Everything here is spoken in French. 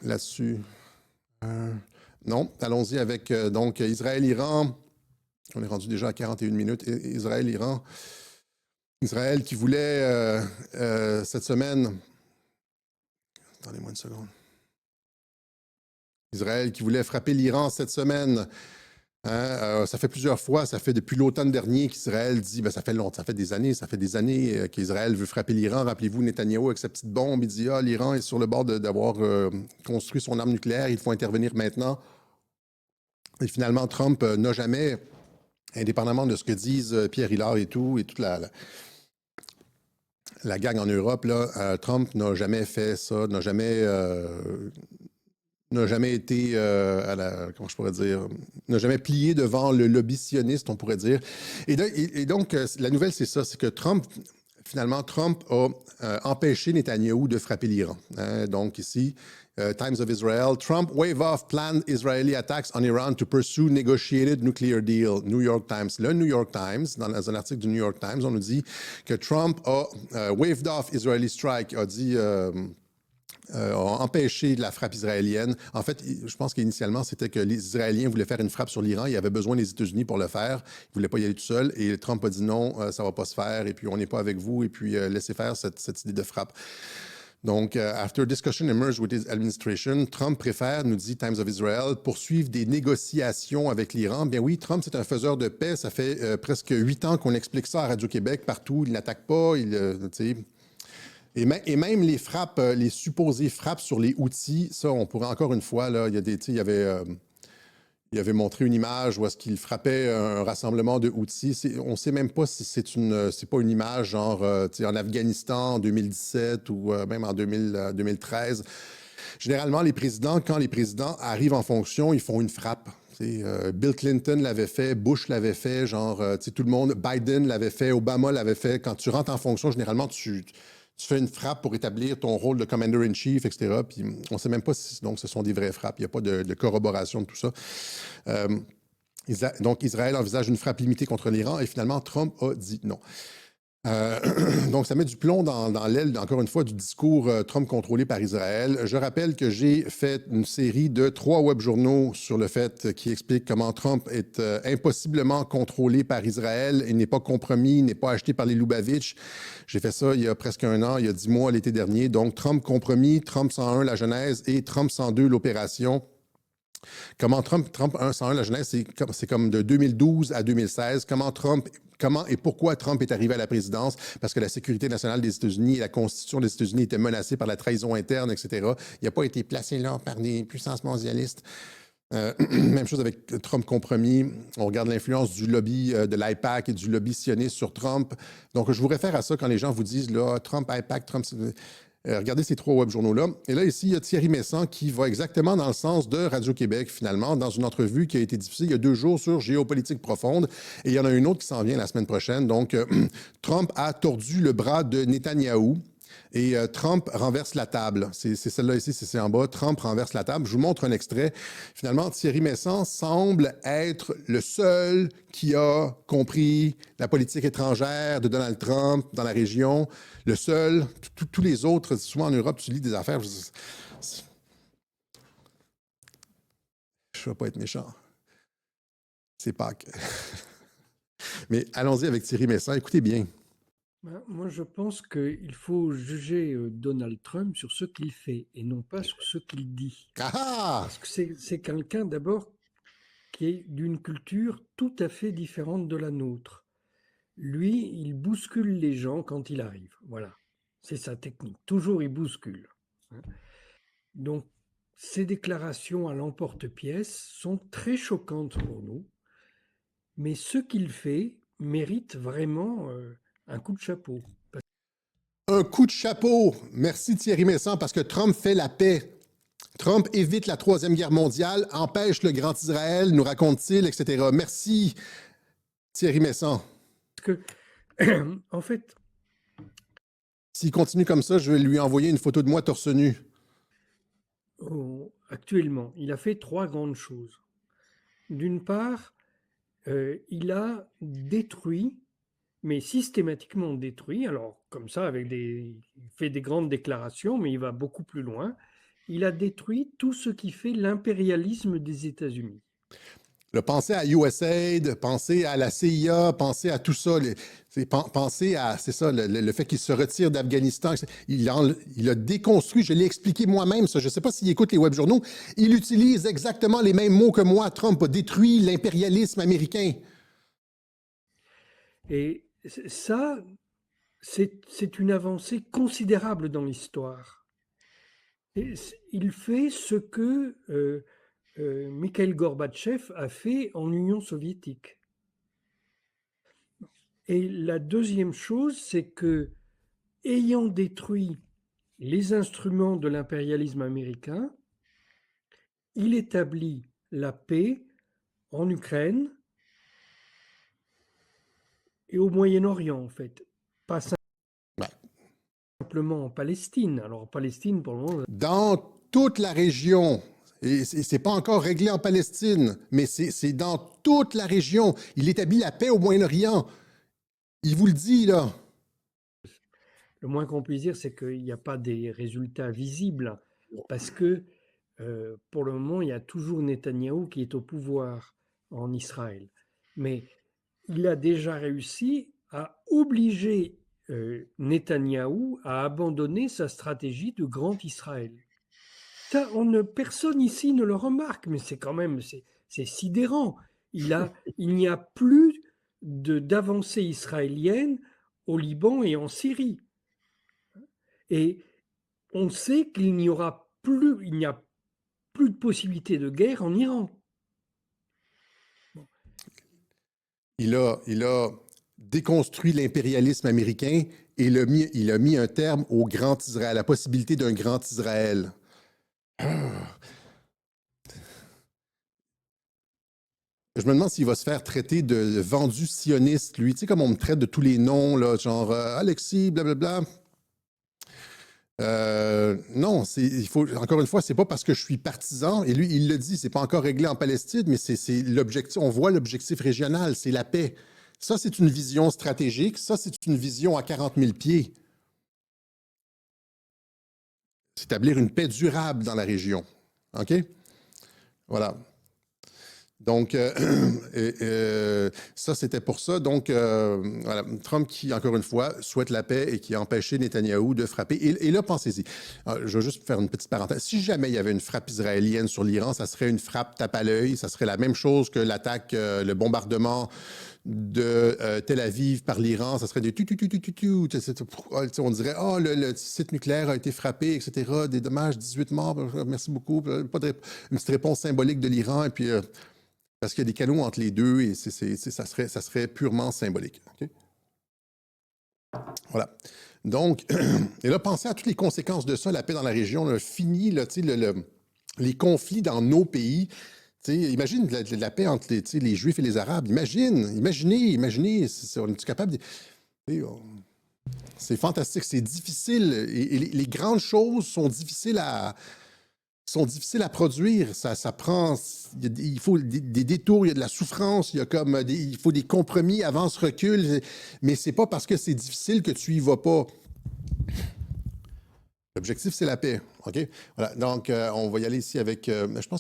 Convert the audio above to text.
là-dessus? Non. Allons-y avec donc Israël-Iran. On est rendu déjà à 41 minutes. Israël-Iran. Israël qui voulait cette semaine. Attendez-moi une seconde. Israël qui voulait frapper l'Iran cette semaine. Hein, ça fait plusieurs fois, ça fait depuis l'automne dernier qu'Israël dit, ben ça fait longtemps, ça fait des années qu'Israël veut frapper l'Iran. Rappelez-vous, Netanyahou avec sa petite bombe, il dit, ah, l'Iran est sur le bord d'avoir construit son arme nucléaire, il faut intervenir maintenant. Et finalement, Trump n'a jamais, indépendamment de ce que disent Pierre Hilard et toute la gang en Europe, là, Trump n'a jamais fait ça, n'a jamais été comment je pourrais dire, n'a jamais plié devant le lobby sioniste, on pourrait dire. Et donc, la nouvelle, c'est ça, c'est que Trump a empêché Netanyahou de frapper l'Iran. Hein, donc ici, Times of Israel, Trump wave off planned Israeli attacks on Iran to pursue negotiated nuclear deal. New York Times. Le New York Times, dans un article du New York Times, on nous dit que Trump a waved off Israeli strike, a dit... ont empêché la frappe israélienne. En fait, je pense qu'initialement, c'était que les Israéliens voulaient faire une frappe sur l'Iran. Il y avait besoin des États-Unis pour le faire. Ils ne voulaient pas y aller tout seul. Et Trump a dit non, ça ne va pas se faire. Et puis, on n'est pas avec vous. Et puis, laissez faire cette idée de frappe. Donc, after discussion emerged with his administration, Trump préfère, nous dit Times of Israel, poursuivre des négociations avec l'Iran. Bien oui, Trump, c'est un faiseur de paix. Ça fait presque 8 ans qu'on explique ça à Radio-Québec partout. Il n'attaque pas. Et même les frappes, les supposées frappes sur les Houthis, ça, on pourrait encore une fois, là, il avait montré une image où est-ce qu'il frappait un rassemblement de Houthis. On ne sait même pas si c'est pas une image genre en Afghanistan en 2017 ou même en 2013. Généralement, quand les présidents arrivent en fonction, ils font une frappe. Bill Clinton l'avait fait, Bush l'avait fait, tout le monde, Biden l'avait fait, Obama l'avait fait. Quand tu rentres en fonction, généralement, tu fais une frappe pour établir ton rôle de commander-in-chief, etc. Puis on ne sait même pas si donc, ce sont des vraies frappes. Il n'y a pas de corroboration de tout ça. Donc, Israël envisage une frappe limitée contre l'Iran et finalement, Trump a dit non. Donc, ça met du plomb dans l'aile, encore une fois, du discours Trump contrôlé par Israël. Je rappelle que j'ai fait une série de 3 webjournaux sur le fait qui expliquent comment Trump est impossiblement contrôlé par Israël. Il n'est pas compromis, il n'est pas acheté par les Lubavitch. J'ai fait ça il y a presque un an, il y a 10 mois, l'été dernier. Donc, Trump compromis, Trump 101, la genèse, et Trump 102, l'opération. Comment Trump 101, la genèse, c'est comme de 2012 à 2016. Comment et pourquoi Trump est arrivé à la présidence? Parce que la sécurité nationale des États-Unis et la Constitution des États-Unis étaient menacées par la trahison interne, etc. Il n'a pas été placé là par des puissances mondialistes. Même chose avec Trump compromis. On regarde l'influence du lobby de l'AIPAC et du lobby sioniste sur Trump. Donc, je vous réfère à ça quand les gens vous disent, là, Trump, AIPAC, Trump... regardez ces 3 webjournaux-là. Et là, ici, il y a Thierry Messant qui va exactement dans le sens de Radio-Québec, finalement, dans une entrevue qui a été diffusée il y a 2 jours sur Géopolitique profonde. Et il y en a une autre qui s'en vient la semaine prochaine. Donc, Trump a tordu le bras de Netanyahou. Et Trump renverse la table. C'est celle-là ici, c'est en bas. Trump renverse la table. Je vous montre un extrait. Finalement, Thierry Messant semble être le seul qui a compris la politique étrangère de Donald Trump dans la région. Le seul. Tous les autres, souvent en Europe, tu lis des affaires. Je ne vais pas être méchant. C'est Pâques. Mais allons-y avec Thierry Messant. Écoutez bien. Moi, je pense qu'il faut juger Donald Trump sur ce qu'il fait et non pas sur ce qu'il dit. Ah! Parce que c'est quelqu'un d'abord qui est d'une culture tout à fait différente de la nôtre. Lui, il bouscule les gens quand il arrive. Voilà, c'est sa technique. Toujours, il bouscule. Hein. Donc, ces déclarations à l'emporte-pièce sont très choquantes pour nous, mais ce qu'il fait mérite vraiment un coup de chapeau. Un coup de chapeau. Merci Thierry Messant parce que Trump fait la paix. Trump évite la Troisième Guerre mondiale, empêche le Grand Israël, nous raconte-t-il, etc. Merci Thierry Messant. Parce que, en fait, s'il continue comme ça, je vais lui envoyer une photo de moi torse nu. Actuellement, il a fait 3 grandes choses. D'une part, il a détruit, mais systématiquement détruit, alors comme ça, il fait des grandes déclarations, mais il va beaucoup plus loin. il a détruit tout ce qui fait l'impérialisme des États-Unis. Pensez à USAID, pensez à la CIA, pensez à tout ça. Pensez à, c'est ça, le fait qu'il se retire d'Afghanistan. Il a déconstruit, je l'ai expliqué moi-même, ça. Je ne sais pas s'il écoute les webjournaux. Il utilise exactement les mêmes mots que moi. Trump a détruit l'impérialisme américain. Et ça, c'est une avancée considérable dans l'histoire. Il fait ce que Mikhail Gorbatchev a fait en Union soviétique. Et la deuxième chose, c'est que, ayant détruit les instruments de l'impérialisme américain, il établit la paix en Ukraine et au Moyen-Orient, en fait. Pas simplement en Palestine. Alors, en Palestine, pour le moment... Dans toute la région, et c'est pas encore réglé en Palestine, mais c'est dans toute la région. Il établit la paix au Moyen-Orient. Il vous le dit, là. Le moins qu'on puisse dire, c'est qu'il n'y a pas des résultats visibles, parce que pour le moment, il y a toujours Netanyahou qui est au pouvoir en Israël. Mais il a déjà réussi à obliger Netanyahou à abandonner sa stratégie de grand Israël. Ça, personne ici ne le remarque, mais c'est quand même c'est sidérant. Il n'y a plus d'avancée israélienne au Liban et en Syrie. Et on sait qu'il n'y a plus de possibilité de guerre en Iran. Il a déconstruit l'impérialisme américain et il a mis un terme au Grand Israël, à la possibilité d'un Grand Israël. Je me demande s'il va se faire traiter de vendu sioniste, lui. Tu sais, comme on me traite de tous les noms, là, genre Alexis, blablabla. Non, encore une fois, c'est pas parce que je suis partisan, et lui, il le dit, c'est pas encore réglé en Palestine, mais c'est l'objectif, on voit l'objectif régional, c'est la paix. Ça, c'est une vision stratégique, ça, c'est une vision à 40 000 pieds. C'est établir une paix durable dans la région. OK? Voilà. Donc, ça, c'était pour ça. Donc, voilà, Trump qui, encore une fois, souhaite la paix et qui a empêché Netanyahou de frapper. Et là, pensez-y. Alors, je vais juste faire une petite parenthèse. Si jamais il y avait une frappe israélienne sur l'Iran, ça serait une frappe tape à l'œil. Ça serait la même chose que l'attaque, le bombardement de Tel Aviv par l'Iran. Ça serait des on dirait, oh, le site nucléaire a été frappé, etc. Des dommages, 18 morts, merci beaucoup. Pas une petite réponse symbolique de l'Iran. Et puis... parce qu'il y a des canaux entre les deux et ça serait purement symbolique. Okay? Voilà. Donc, et là, pensez à toutes les conséquences de ça, la paix dans la région, là, fini, là, les conflits dans nos pays. Imagine la paix entre les Juifs et les Arabes. Imaginez, on est capable de... C'est fantastique, c'est difficile. Et les grandes choses sont difficiles à produire. Ça prend, il faut des détours, il y a de la souffrance, il faut des compromis, avance, recul, mais c'est pas parce que c'est difficile que tu y vas pas. L'objectif, c'est la paix. OK? Voilà. Donc, on va y aller ici avec, je pense